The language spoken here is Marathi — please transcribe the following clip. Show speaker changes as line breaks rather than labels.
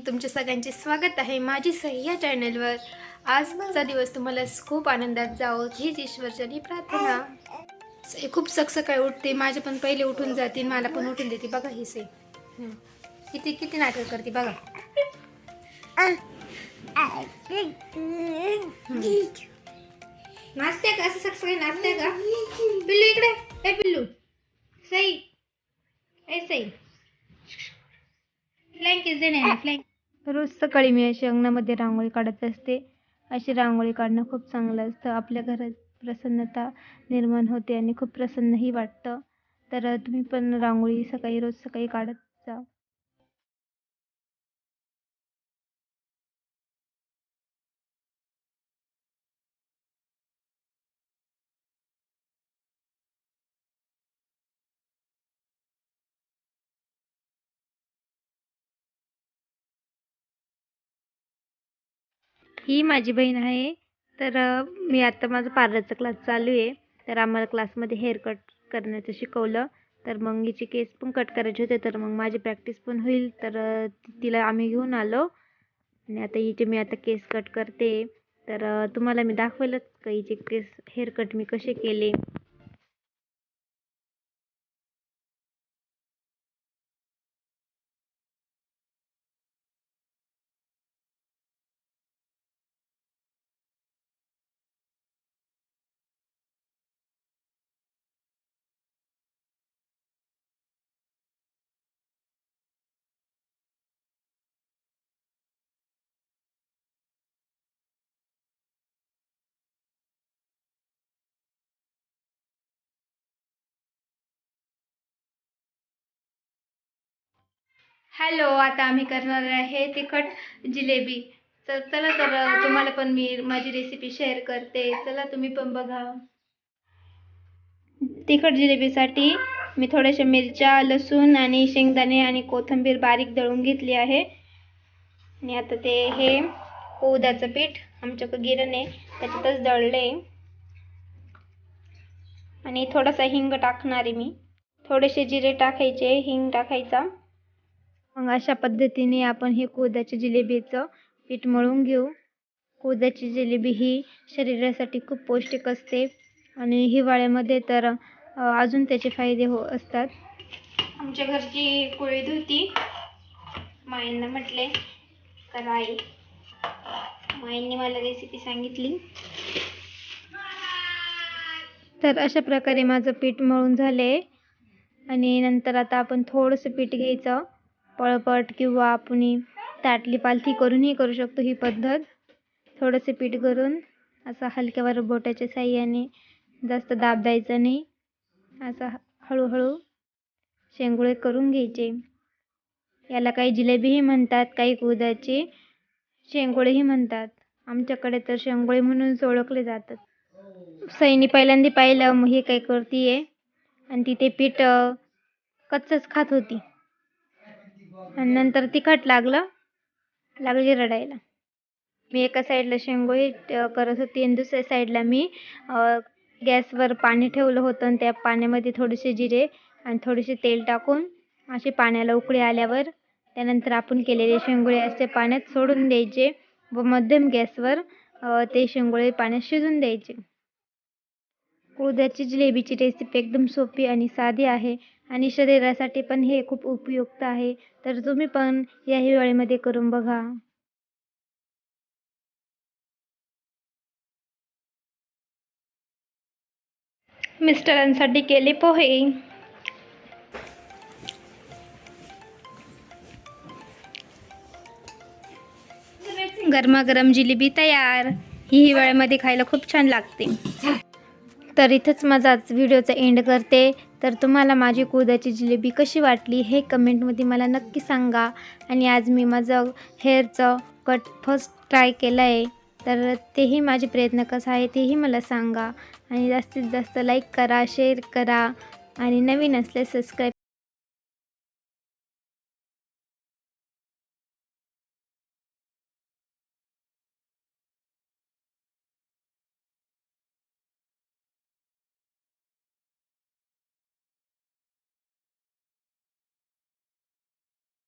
तुमच्या सगळ्यांचे स्वागत आहे माझी सही या चॅनलवर। आजचा दिवस तुम्हाला खूप आनंदात जावो हीच ईश्वरचरणी प्रार्थना। सई खूप सकाळी उठते, माझे पण पहिले उठून जाते, मला पण उठून देते। बघा ही सई किती किती नाटक करते बघा। नाचते का असं सकाळी नाचते का? पिल्लू इकडे, ए पिल्लू, सई, ए सई, फ्लँक इज देणे फ्लँक। रोज सकाळी मी अशी अंगणामध्ये रांगोळी काढत असते। अशी रांगोळी काढणं खूप चांगलं असतं, आपल्या घरात प्रसन्नता निर्माण होते आणि खूप प्रसन्नही वाटतं। तर तुम्ही पण रांगोळी रोज सकाळी काढत जा। ही माझी बहीण आहे। तर मी आता माझा पार्लरचा क्लास चालू आहे। तर आम्हाला क्लासमध्ये हेअर कट करण्याचं शिकवलं। तर मग हिचे केस पण कट करायचे होते, तर मग माझी प्रॅक्टिस पण होईल। तर तिला आम्ही घेऊन आलो आणि आता मी आता केस कट करते। तर तुम्हाला मी दाखवेलच का हिचे केस हेअर कट मी कसे केले। हॅलो, आता आम्ही करणार आहे तिखट जिलेबी। तर चला, तर तुम्हाला पण मी माझी रेसिपी शेअर करते, चला तुम्ही पण बघा। तिखट जिलेबीसाठी मी थोड्याशा मिरच्या, लसूण आणि शेंगदाणे आणि कोथिंबीर बारीक दळून घेतली आहे। आणि आता हे उडदाचं पीठ आमच्याकडे गिरण आहे त्याच्यातच दळले आणि थोडासा हिंग टाकणार आहे मी। थोडेसे जिरे टाकायचे, हिंग टाकायचा। मग अशा पद्धतीने आपण हे उडदाच्या जिलेबीचं पीठ मळून घेऊ। उडदाची जिलेबी ही शरीरासाठी खूप पौष्टिक असते आणि हिवाळ्यामध्ये तर अजून त्याचे फायदे असतात। आमच्या घरची कुळीद होती, माईंना म्हटले तर माईंनी मला रेसिपी सांगितली। तर अशा प्रकारे माझं पीठ मळून झाले आणि नंतर आता आपण थोडंसं पीठ घ्यायचं, पळपट किंवा आपण ताटली पालथी करूनही करू शकतो ही पद्धत। थोडंसं पीठ करून असं हलक्यावर बोटाच्या साहाय्याने, जास्त दाब द्यायचा नाही, असं हळूहळू शेंगुळे करून घ्यायचे। याला काही जिलेबीही म्हणतात, काही उडदाचे शेंगोळेही म्हणतात। आमच्याकडे तर शेंगोळे म्हणून ओळखले जातात। सईनी पहिल्यांदा पाहिलं मग हे काय करतीये, आणि तिथे पीठ कच्चच खात होती आणि नंतर तिखट लागली रडायला। मी एका साईडला शेंगोळे करत होती आणि दुसऱ्या साईडला मी गॅसवर पाणी ठेवलं होतं आणि त्या पाण्यामध्ये थोडेसे जिरे आणि थोडेसे तेल टाकून असे पाण्याला उकळी आल्यावर त्यानंतर आपण केलेले शेंगोळे असे पाण्यात सोडून द्यायचे व मध्यम गॅसवर ते शेंगोळे पाण्यात शिजून द्यायचे। उडदाची जिलेबीची रेसिपी एकदम सोपी आणि साधी आहे आणि शरीरासाठी पण हे खूप उपयुक्त आहे। तर तुम्ही पण या हिवाळ्यामध्ये करून बघा। मिस्टरांसाठी केले पोहे। गरमागरम जिलेबी तयार। ही हिवाळ्यामध्ये खायला खूप छान लागते। तर इथंच माझा व्हिडिओचा एंड करते। तर तुम्हाला माझी उडदाची जिलेबी कशी वाटली हे कमेंटमध्ये मला नक्की सांगा। आणि आज मी माझं हेअरचं कट फर्स्ट ट्राय केलं आहे, तर तेही माझे प्रयत्न कसा आहे तेही मला सांगा। आणि जास्तीत जास्त लाईक करा, शेअर करा आणि नवीन असल्यास सबस्क्राईब